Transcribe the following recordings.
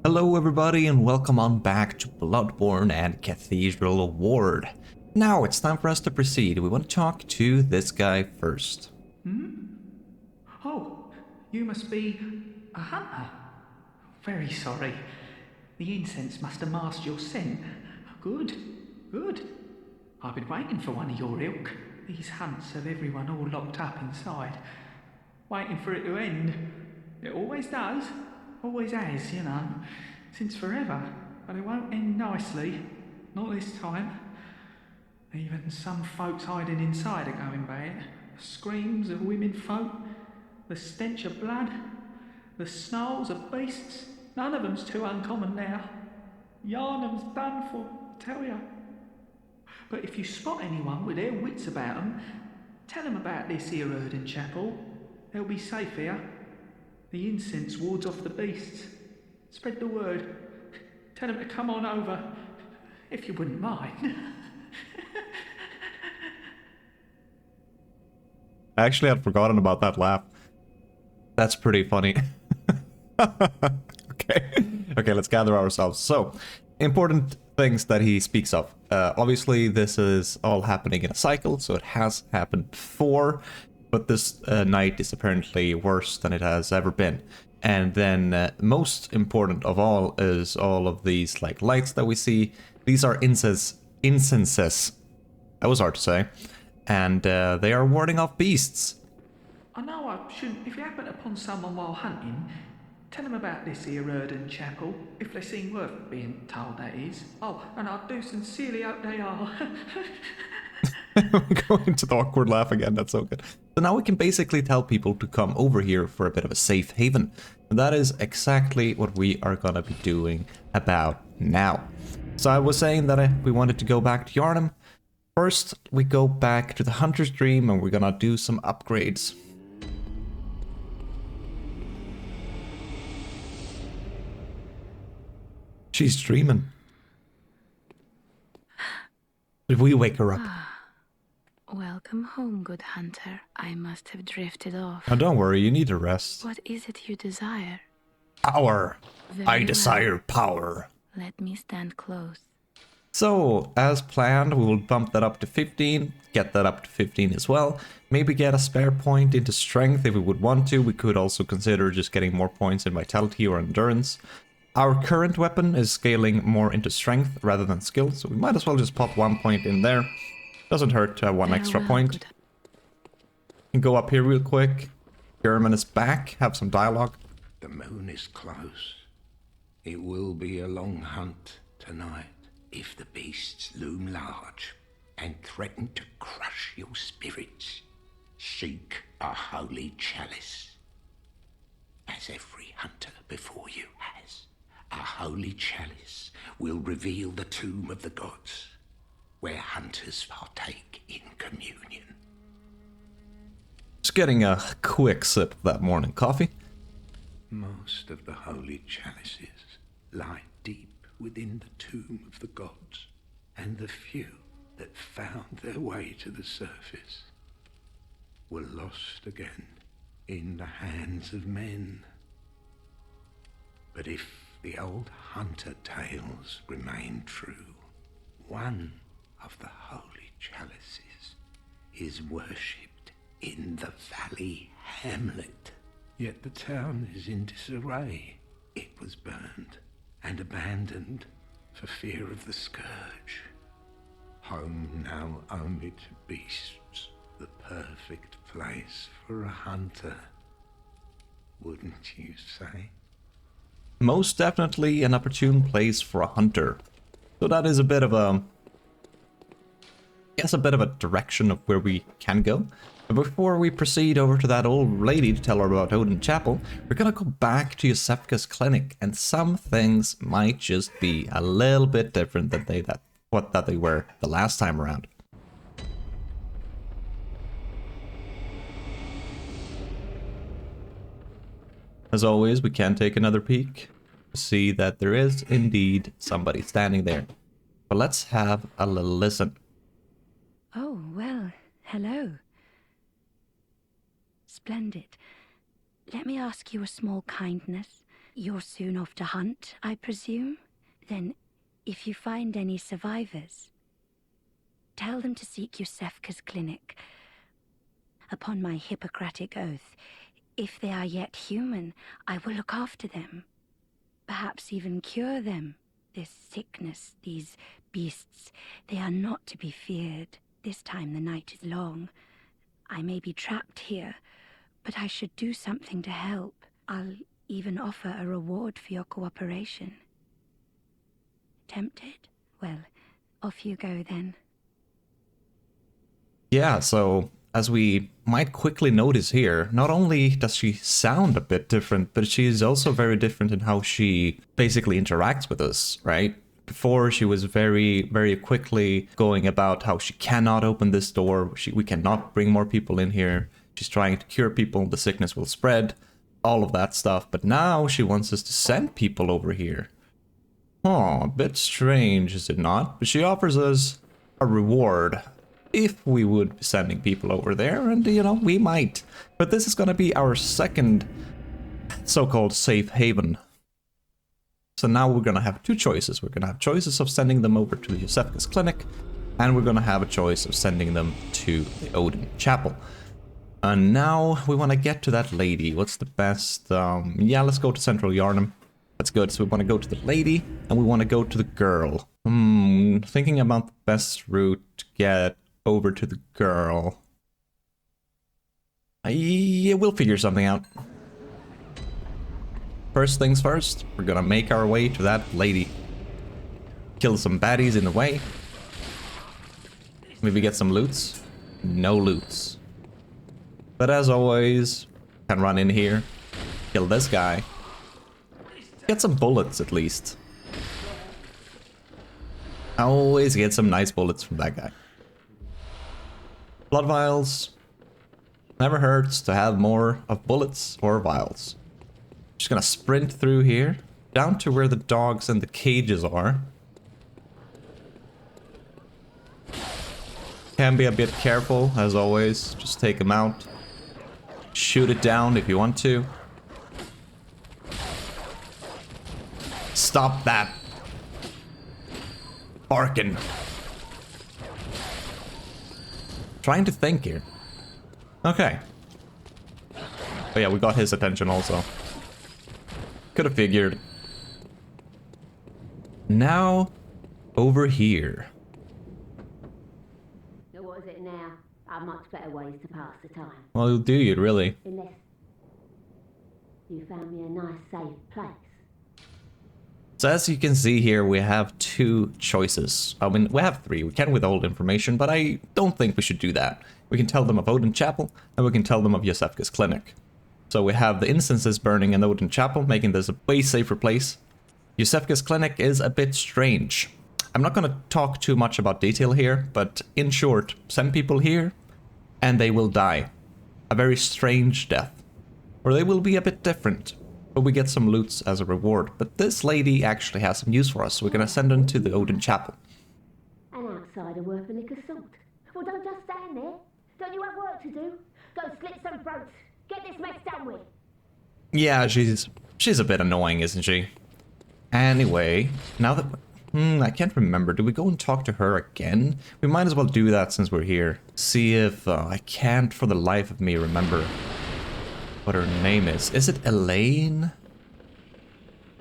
Hello everybody and welcome on back to Bloodborne and Cathedral Ward. Now it's time for us to proceed. We want to talk to this guy first. Oh, you must be a hunter. Very sorry. The incense must have masked your scent. Good, good. I've been waiting for one of your ilk. These hunts have everyone all locked up inside. Waiting for it to end. It always does. Always has, you know. Since forever. But it won't end nicely. Not this time. Even some folks hiding inside are going bad. Screams of women folk. The stench of blood. The snarls of beasts. None of them's too uncommon now. Yarnum's done for, I tell ya. But if you spot anyone with their wits about 'em, tell 'em about this here Erden Chapel. They'll be safe here. The incense wards off the beasts. Spread the word. Tell 'em to come on over, if you wouldn't mind. I actually had forgotten about that laugh. That's pretty funny. Okay, let's gather ourselves. So, important things that he speaks of. Obviously, this is all happening in a cycle, so it has happened before, but this night is apparently worse than it has ever been. And then, most important of all is all of these like lights that we see. These are incenses. That was hard to say. And they are warding off beasts. I know I shouldn't. If you happen upon someone while hunting, tell them about this here Erden Chapel, if they seem worth being told, that is. Oh, and I do sincerely hope they are. We go into the awkward laugh again, that's so good. So now we can basically tell people to come over here for a bit of a safe haven. And that is exactly what we are gonna be doing about now. So I was saying that we wanted to go back to Yarnum. First, we go back to the Hunter's Dream and we're gonna do some upgrades. She's dreaming. Did we wake her up? Welcome home, good hunter. I must have drifted off. Oh, don't worry, you need a rest. What is it you desire? Power. Very I well. desire power. Let me stand close. So, as planned, we will bump that up to 15, get that up to 15 as well. Maybe get a spare point into strength if we would want to. We could also consider just getting more points in vitality or endurance. Our current weapon is scaling more into strength rather than skill, so we might as well just pop 1 point in there. Doesn't hurt to have one extra Farewell, point. good- Can go up here real quick. German is back, have some dialogue. The moon is close. It will be a long hunt tonight. If the beasts loom large and threaten to crush your spirits, seek a holy chalice. As every hunter before you has, a holy chalice will reveal the tomb of the gods, where hunters partake in communion. Just getting a quick sip of that morning coffee. Most of the holy chalices lie deep within the tomb of the gods, and the few that found their way to the surface were lost again in the hands of men. But if the old hunter tales remain true, one of the holy chalices is worshipped in the valley hamlet. Yet the town is in disarray. It was burned and abandoned for fear of the scourge. Home now only to beasts, the perfect place for a hunter, wouldn't you say? Most definitely an opportune place for a hunter. So that is a bit of a... a bit of a direction of where we can go. But before we proceed over to that old lady to tell her about Odin Chapel, we're gonna go back to Yosefka's clinic, and some things might just be a little bit different than they were the last time around. As always, we can take another peek to see that there is indeed somebody standing there. But let's have a little listen. Oh, well, hello. Splendid. Let me ask you a small kindness. You're soon off to hunt, I presume? Then, if you find any survivors, tell them to seek Yusefka's clinic. Upon my Hippocratic oath, if they are yet human, I will look after them. Perhaps even cure them. This sickness, these beasts, they are not to be feared. This time the night is long. I may be trapped here, but I should do something to help. I'll even offer a reward for your cooperation. Tempted? Well, off you go then. Yeah, so as we might quickly notice here, not only does she sound a bit different, but she is also very different in how she basically interacts with us, right? Before, she was very, very quickly going about how she cannot open this door, we cannot bring more people in here, she's trying to cure people, the sickness will spread, all of that stuff, but now she wants us to send people over here. Oh, a bit strange, is it not? But she offers us a reward if we would be sending people over there, and you know, we might. But this is gonna be our second so-called safe haven. So now we're gonna have two choices. We're gonna have choices of sending them over to the Yusefka's clinic, and we're gonna have a choice of sending them to the Odin Chapel. And now we want to get to that lady. What's the best? Yeah, let's go to Central Yharnam. That's good. So we want to go to the lady, and we want to go to the girl. Thinking about the best route to get over to the girl. Yeah, we'll figure something out. First things first, we're gonna make our way to that lady. Kill some baddies in the way. Maybe get some loots. No loots. But as always, can run in here, kill this guy. Get some bullets at least. Always get some nice bullets from that guy. Blood vials. Never hurts to have more of bullets or vials. Just gonna sprint through here, down to where the dogs and the cages are. Can be a bit careful, as always. Just take them out. Shoot it down if you want to. Stop that barking. Trying to think here. Okay. Oh yeah, we got his attention also. Could have figured. Now, over here. So what is it now? Are much better ways to pass the time. Well, do you really? Unless you found me a nice safe place. So as you can see here, we have two choices. I mean, we have three. We can withhold information, but I don't think we should do that. We can tell them of Odin Chapel, and we can tell them of Yusefka's clinic. So we have the incenses burning in Odin Chapel, making this a way safer place. Yusefka's clinic is a bit strange. I'm not going to talk too much about detail here, but in short, send people here, and they will die. A very strange death. Or they will be a bit different. But we get some loots as a reward. But this lady actually has some use for us, so we're going to send her to the Odin Chapel. An outsider worth a lick of salt. Well, don't just stand there. Don't you have work to do? Go slit some throats. Get this mess done with. Yeah, she's a bit annoying, isn't she? Anyway, now that... I can't remember. Do we go and talk to her again? We might as well do that since we're here. See if... I can't for the life of me remember what her name is. Is it Elaine?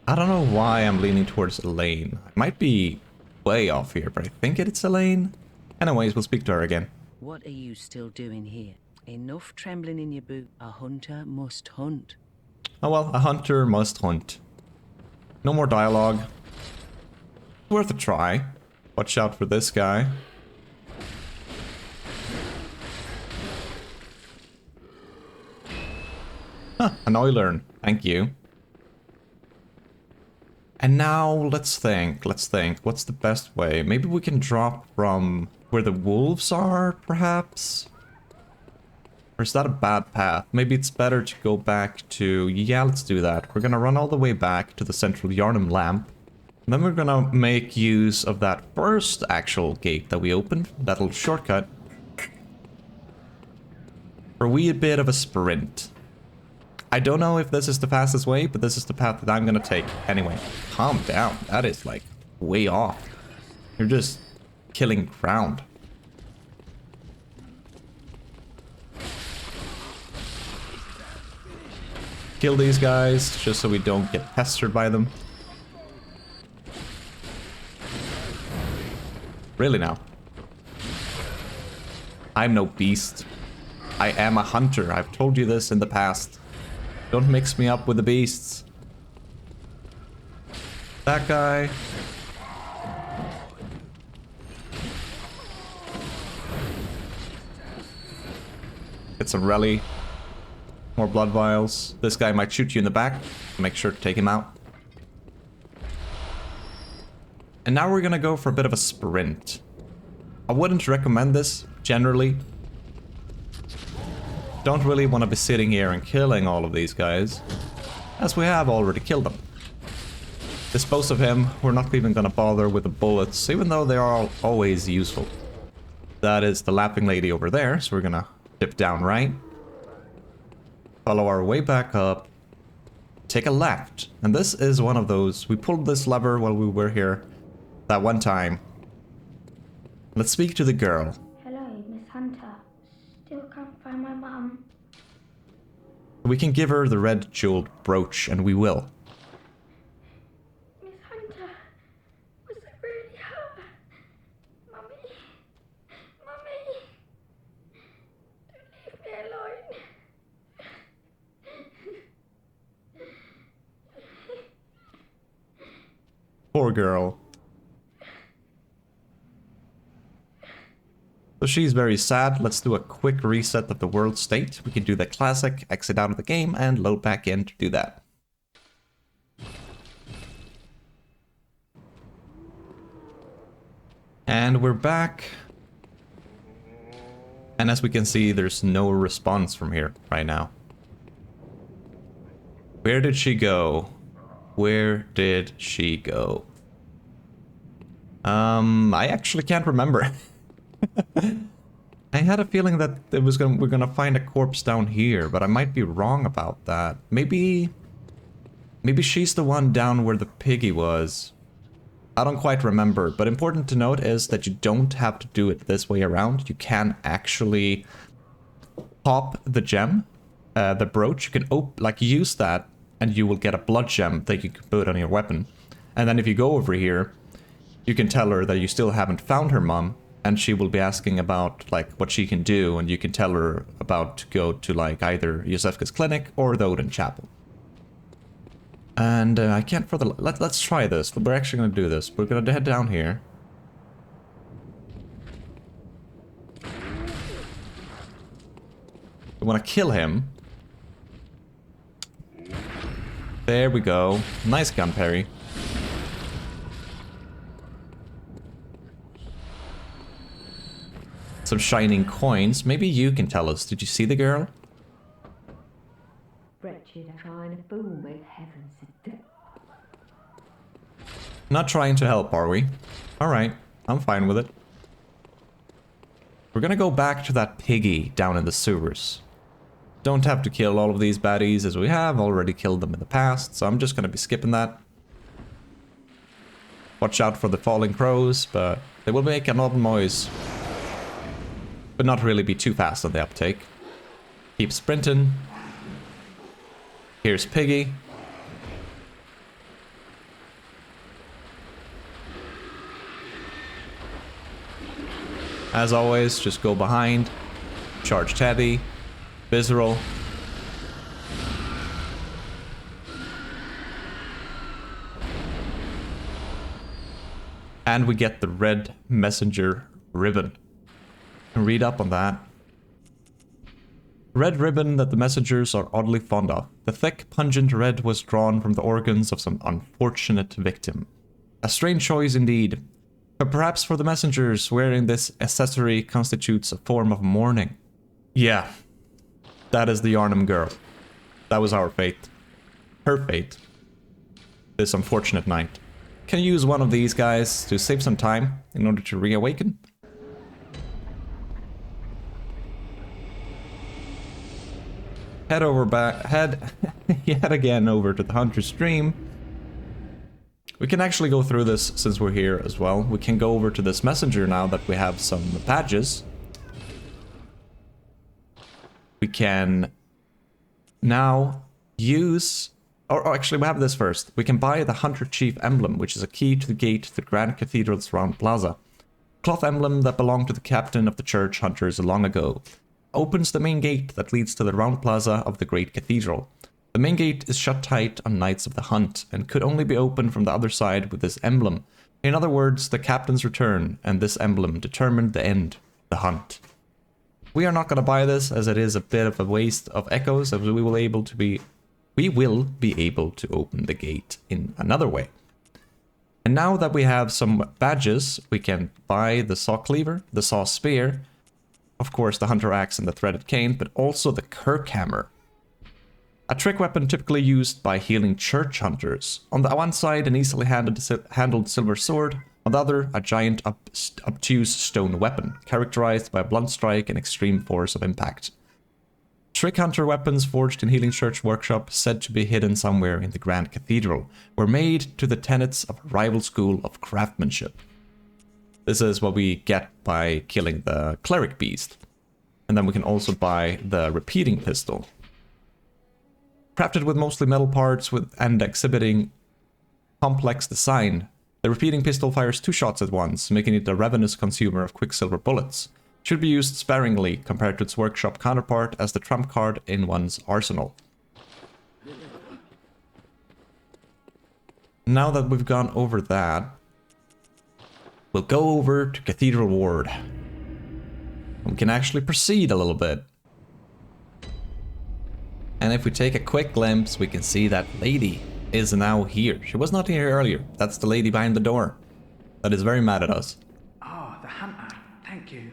I don't know why I'm leaning towards Elaine. I might be way off here, but I think it's Elaine. Anyways, we'll speak to her again. What are you still doing here? Enough trembling in your boot. A hunter must hunt. Oh well, a hunter must hunt. No more dialogue. Worth a try. Watch out for this guy. Huh, an Oilern. Thank you. And now, let's think. What's the best way? Maybe we can drop from where the wolves are, perhaps? Or is that a bad path? Maybe it's better to go back to... Yeah, let's do that. We're gonna run all the way back to the Central Yharnam lamp. And then we're gonna make use of that first actual gate that we opened. That little shortcut. For a wee bit of a sprint. I don't know if this is the fastest way, but this is the path that I'm gonna take. Anyway, calm down. That is like way off. You're just killing ground. Kill these guys just so we don't get pestered by them. Really now? I'm no beast. I am a hunter. I've told you this in the past. Don't mix me up with the beasts. That guy. Get some rally. More blood vials. This guy might shoot you in the back. Make sure to take him out. And now we're gonna go for a bit of a sprint. I wouldn't recommend this, generally. Don't really want to be sitting here and killing all of these guys, as we have already killed them. Dispose of him. We're not even gonna bother with the bullets, even though they are always useful. That is the laughing lady over there, so we're gonna dip down right. Follow our way back up. Take a left. And this is one of those. We pulled this lever while we were here that one time. Let's speak to the girl. Hello, Miss Hunter. Still can't find my mum. We can give her the red jeweled brooch, and we will. Miss Hunter, was it really her? Mummy, Mummy, don't leave me alone. Poor girl. So she's very sad. Let's do a quick reset of the world state. We can do the classic, exit out of the game, and load back in to do that. And we're back. And as we can see, there's no response from here right now. Where did she go? Where did she go? I actually can't remember. I had a feeling that we're gonna find a corpse down here, but I might be wrong about that. Maybe she's the one down where the piggy was. I don't quite remember, but important to note is that you don't have to do it this way around. You can actually pop the gem, the brooch. You can use that, and you will get a blood gem that you can put on your weapon. And then if you go over here, you can tell her that you still haven't found her mom. And she will be asking about, like, what she can do, and you can tell her about to go to, like, either Yosefka's clinic or the Odin Chapel. And I can't for the... Let's try this. We're actually going to do this. We're going to head down here. We want to kill him. There we go. Nice gun parry. Some shining coins. Maybe you can tell us. Did you see the girl? Wretched trying to fool me, heavens to death. Not trying to help, are we? Alright, I'm fine with it. We're gonna go back to that piggy down in the sewers. Don't have to kill all of these baddies, as we have already killed them in the past, so I'm just gonna be skipping that. Watch out for the falling crows, but they will make an odd noise. But not really be too fast on the uptake. Keep sprinting. Here's Piggy. As always, just go behind. Charge Teddy. Visceral. And we get the red messenger ribbon. Read up on that. Red ribbon that the messengers are oddly fond of. The thick, pungent red was drawn from the organs of some unfortunate victim. A strange choice indeed. But perhaps for the messengers, wearing this accessory constitutes a form of mourning. Yeah. That is the Arnhem girl. That was our fate. Her fate. This unfortunate night. Can use one of these guys to save some time in order to reawaken. head yet again over to the Hunter stream. We can actually go through this since we're here as well. We can go over to this messenger now that we have some badges. We can now use, or actually we have this first. We can buy the Hunter Chief emblem, which is a key to the gate to the Grand Cathedral's round plaza. Cloth emblem that belonged to the captain of the church hunters long ago. Opens the main gate that leads to the round plaza of the Great Cathedral. The main gate is shut tight on nights of the hunt, and could only be opened from the other side with this emblem. In other words, the captain's return and this emblem determined the end of the hunt. We are not going to buy this, as it is a bit of a waste of echoes, as we will be able to open the gate in another way. And now that we have some badges, we can buy the saw cleaver, the saw spear, of course the hunter axe and the threaded cane, but also the Kirk hammer. A trick weapon typically used by healing church hunters. On the one side, an easily handled silver sword. On the other, a giant obtuse stone weapon, characterized by a blunt strike and extreme force of impact. Trick hunter weapons forged in Healing Church Workshop, said to be hidden somewhere in the Grand Cathedral, were made to the tenets of a rival school of craftsmanship. This is what we get by killing the cleric beast. And then we can also buy the repeating pistol. Crafted with mostly metal parts and exhibiting complex design, the repeating pistol fires 2 shots at once, making it a ravenous consumer of quicksilver bullets. Should be used sparingly compared to its workshop counterpart as the trump card in one's arsenal. Now that we've gone over that, we'll go over to Cathedral Ward. We can actually proceed a little bit. And if we take a quick glimpse, we can see that lady is now here. She was not here earlier. That's the lady behind the door that is very mad at us. Ah, the hunter. Thank you.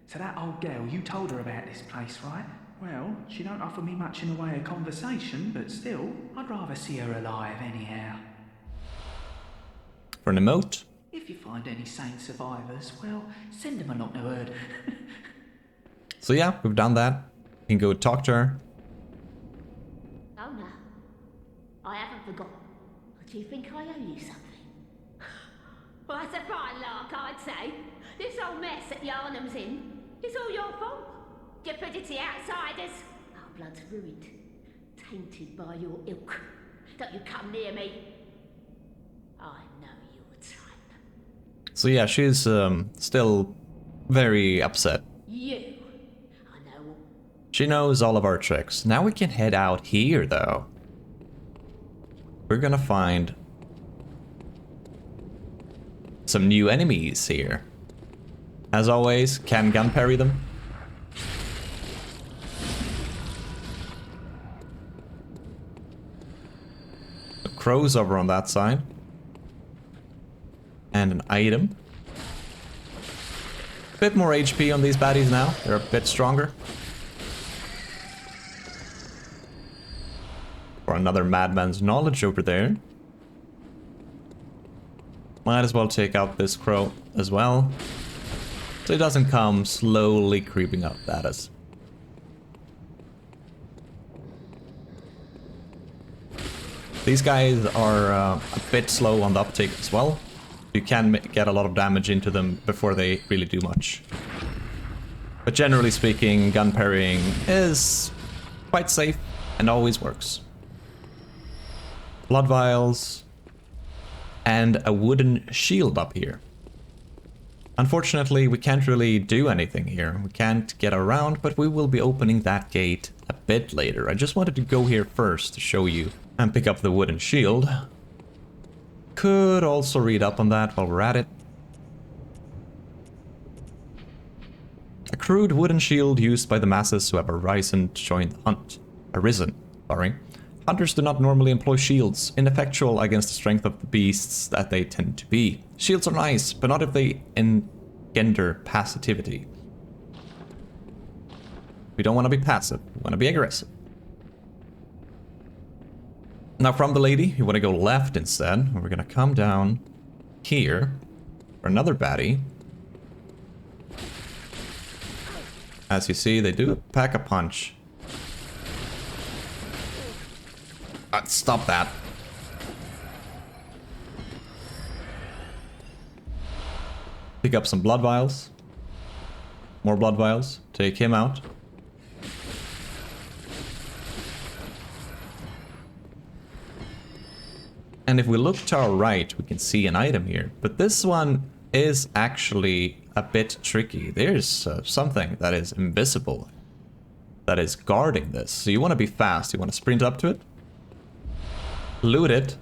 So that old girl, you told her about this place, right? Well, she don't offer me much in the way of conversation, but still, I'd rather see her alive anyhow. For an emote? If you find any sane survivors, well, send them along to herd. So yeah, we've done that. We can go talk to her. Oh no, I haven't forgotten. Do you think I owe you something? Well, that's a fine lark, I'd say. This whole mess that Yarnum's in, it's all your fault. Stupidity outsiders. Our blood's ruined, tainted by your ilk. Don't you come near me. I know your type. So yeah, she's still very upset. You. I know. She knows all of our tricks. Now we can head out here, though. We're gonna find some new enemies here. As always, can gun parry them. The crows over on that side. And an item. A bit more HP on these baddies now. They're a bit stronger. Or another madman's knowledge over there. Might as well take out this crow as well, so it doesn't come slowly creeping up at us. These guys are a bit slow on the uptake as well. You can get a lot of damage into them before they really do much. But generally speaking, gun parrying is quite safe and always works. Blood vials and a wooden shield up here. Unfortunately, we can't really do anything here. We can't get around, but we will be opening that gate a bit later. I just wanted to go here first to show you and pick up the wooden shield. Could also read up on that while we're at it. A crude wooden shield used by the masses who have arisen to join the hunt. Hunters do not normally employ shields, ineffectual against the strength of the beasts that they tend to be. Shields are nice, but not if they engender passivity. We don't want to be passive, we want to be aggressive. Now from the lady, you want to go left instead. We're going to come down here for another baddie. As you see, they do pack a punch. Stop that. Pick up some blood vials. More blood vials. Take him out. And if we look to our right, we can see an item here. But this one is actually a bit tricky. There's something that is invisible that is guarding this. So you want to be fast. You want to sprint up to it. Loot it.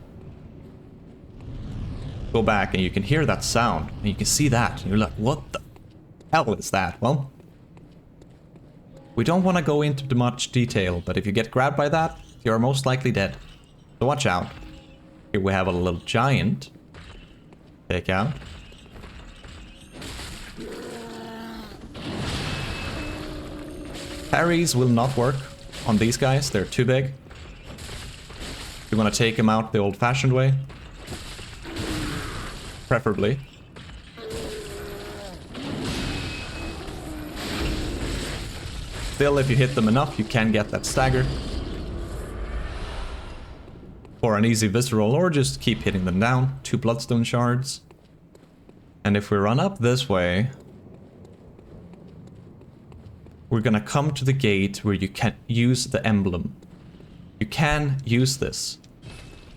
Go back and you can hear that sound. And you can see that. And you're like, what the hell is that? Well, we don't want to go into too much detail, but if you get grabbed by that, you're most likely dead. So watch out. Here we have a little giant. Take out. Parries will not work on these guys. They're too big. You want to take them out the old-fashioned way. Preferably. Still, if you hit them enough, you can get that stagger. For an easy visceral, or just keep hitting them down. 2 bloodstone shards. And if we run up this way, we're gonna come to the gate where you can use the emblem. You can use this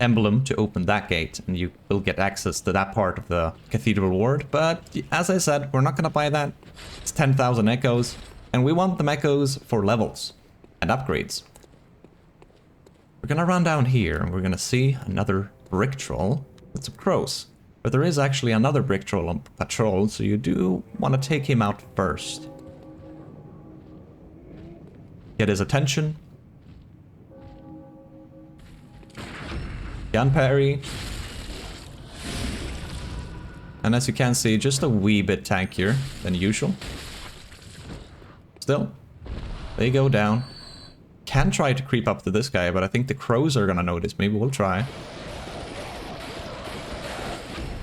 emblem to open that gate, and you will get access to that part of the cathedral ward. But as I said, we're not gonna buy that. It's 10,000 echoes, and we want the echoes for levels and upgrades. We're gonna run down here, and we're gonna see another brick troll with some crows. But there is actually another brick troll on patrol, so you do want to take him out first. Get his attention. Gun parry. And as you can see, just a wee bit tankier than usual. Still, they go down. Can try to creep up to this guy, but I think the crows are gonna notice. Maybe we'll try.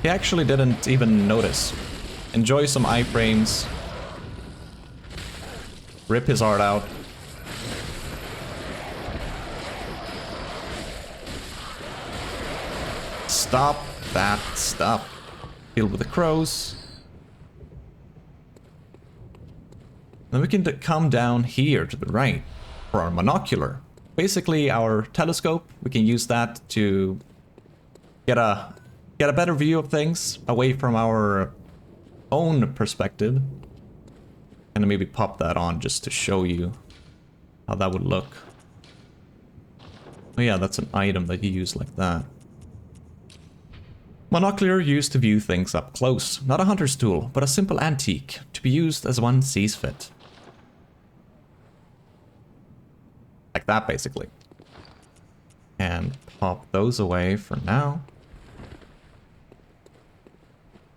He actually didn't even notice. Enjoy some iframes. Rip his heart out. Stop that stuff. Deal with the crows. Then we can come down here to the right for our monocular. Basically our telescope. We can use that to get a better view of things away from our own perspective. And maybe pop that on just to show you how that would look. Oh yeah, that's an item that you use like that. Monocular used to view things up close. Not a hunter's tool, but a simple antique to be used as one sees fit. Like that, basically. And pop those away for now.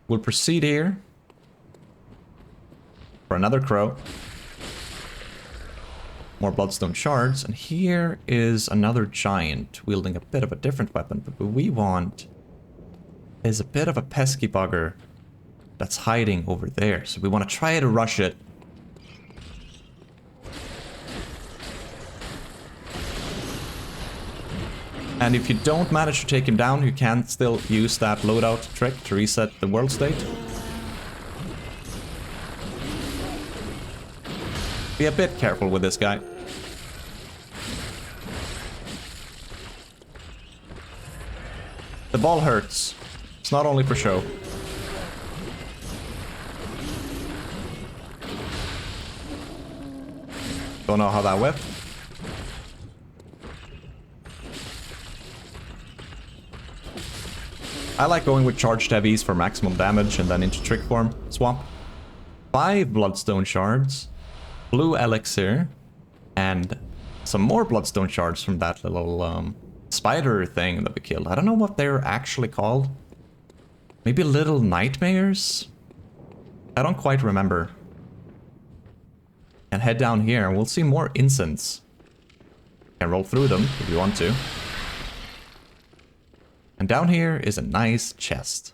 We'll proceed here for another crow. More bloodstone shards, and here is another giant wielding a bit of a different weapon, but what we want is a bit of a pesky bugger that's hiding over there, so we want to try to rush it. And if you don't manage to take him down, you can still use that loadout trick to reset the world state. Be a bit careful with this guy. The ball hurts. It's not only for show. Don't know how that went. I like going with charged heavies for maximum damage and then into trick form. Swamp. 5 bloodstone shards. Blue elixir. And some more bloodstone shards from that little spider thing that we killed. I don't know what they're actually called. Maybe little nightmares? I don't quite remember. And head down here and we'll see more incense. Can roll through them if you want to. And down here is a nice chest.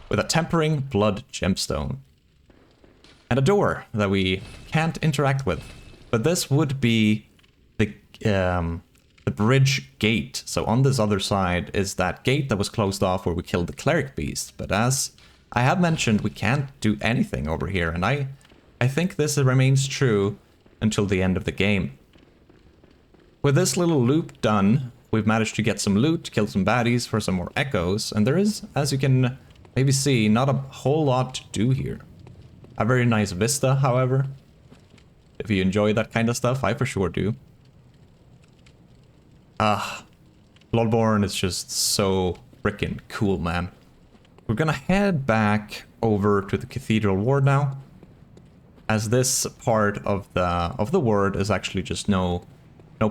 With a tempering blood gemstone. And a door that we can't interact with. But this would be the bridge gate. So on this other side is that gate that was closed off where we killed the cleric beast. But as I have mentioned, we can't do anything over here, and I think this remains true until the end of the game. With this little loop done, we've managed to get some loot, kill some baddies for some more echoes, and there is, as you can maybe see, not a whole lot to do here. A very nice vista, however. If you enjoy that kind of stuff, I for sure do. Bloodborne is just so freaking cool, man. We're gonna head back over to the Cathedral Ward now, as this part of the ward is actually just no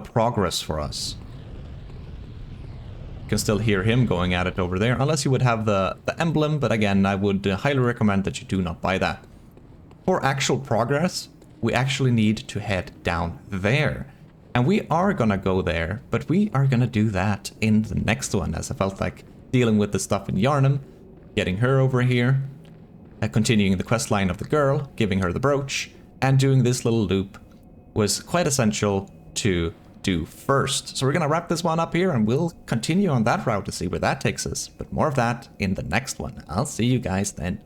progress for us. You can still hear him going at it over there, unless you would have the emblem, but again, I would highly recommend that you do not buy that. For actual progress, we actually need to head down there. And we are gonna go there, but we are gonna do that in the next one, as I felt like dealing with the stuff in Yharnam, getting her over here, continuing the quest line of the girl, giving her the brooch, and doing this little loop was quite essential to do first. So we're gonna wrap this one up here, and we'll continue on that route to see where that takes us. But more of that in the next one. I'll see you guys then.